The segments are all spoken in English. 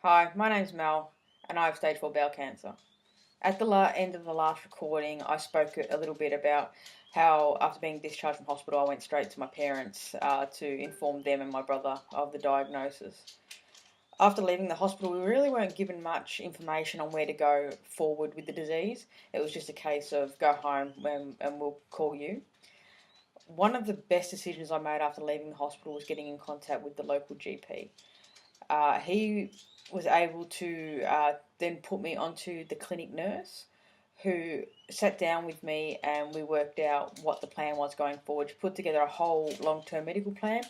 Hi, my name's Mel, and I have stage 4 bowel cancer. At the end of the last recording, I spoke a little bit about how, after being discharged from hospital, I went straight to my parents to inform them and my brother of the diagnosis. After leaving the hospital, we really weren't given much information on where to go forward with the disease. It was just a case of go home and we'll call you. One of the best decisions I made after leaving the hospital was getting in contact with the local GP. He was able to then put me onto the clinic nurse who sat down with me and we worked out what the plan was going forward. She put together a whole long-term medical plan,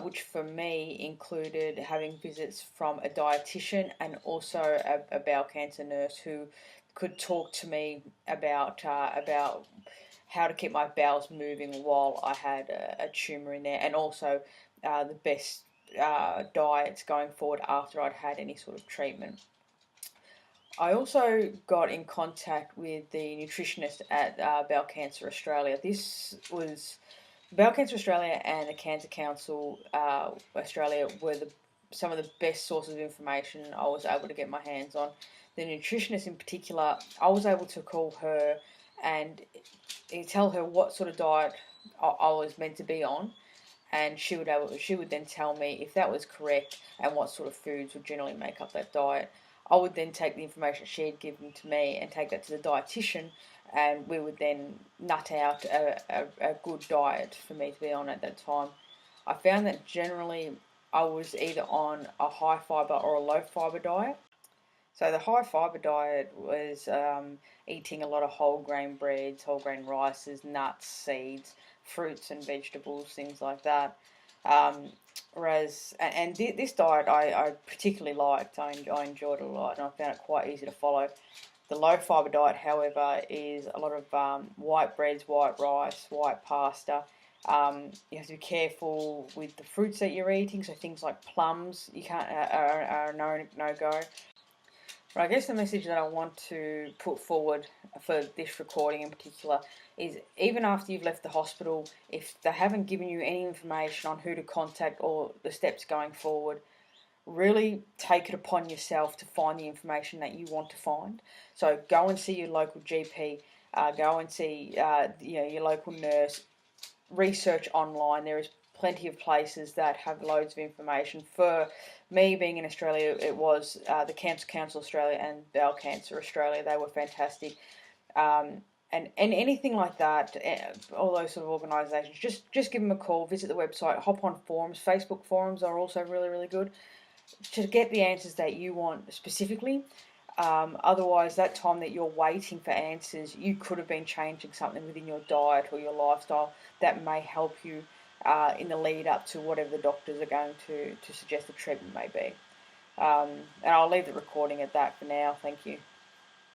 which for me included having visits from a dietitian and also a bowel cancer nurse who could talk to me about how to keep my bowels moving while I had a tumour in there, and also the best diets going forward after I'd had any sort of treatment. I also got in contact with the nutritionist at Bowel Cancer Australia. This was Bowel Cancer Australia and the Cancer Council Australia were some of the best sources of information I was able to get my hands on. The nutritionist in particular, I was able to call her and tell her what sort of diet I was meant to be on, and she would then tell me if that was correct and what sort of foods would generally make up that diet. I would then take the information she had given to me and take that to the dietitian, and we would then nut out a good diet for me to be on at that time. I found that generally I was either on a high fibre or a low fibre diet. So the high fibre diet was eating a lot of whole grain breads, whole grain rices, nuts, seeds, fruits and vegetables, things like that. Um, this diet I particularly liked. I enjoyed it a lot, and I found it quite easy to follow. The low fibre diet, however, is a lot of white breads, white rice, white pasta. You have to be careful with the fruits that you're eating. So things like plums, you can't are a no go. But I guess the message that I want to put forward for this recording in particular is, even after you've left the hospital, if they haven't given you any information on who to contact or the steps going forward, really take it upon yourself to find the information that you want to find. So go and see your local GP, go and see your local nurse, research online. There is plenty of places that have loads of information. For me, being in Australia, it was the Cancer Council Australia and Bowel Cancer Australia. They were fantastic. And anything like that, all those sort of organisations, just give them a call, visit the website, hop on forums. Facebook forums are also really, really good to get the answers that you want specifically. Otherwise, that time that you're waiting for answers, you could have been changing something within your diet or your lifestyle that may help you in the lead up to whatever the doctors are going to suggest the treatment may be. And I'll leave the recording at that for now. Thank you.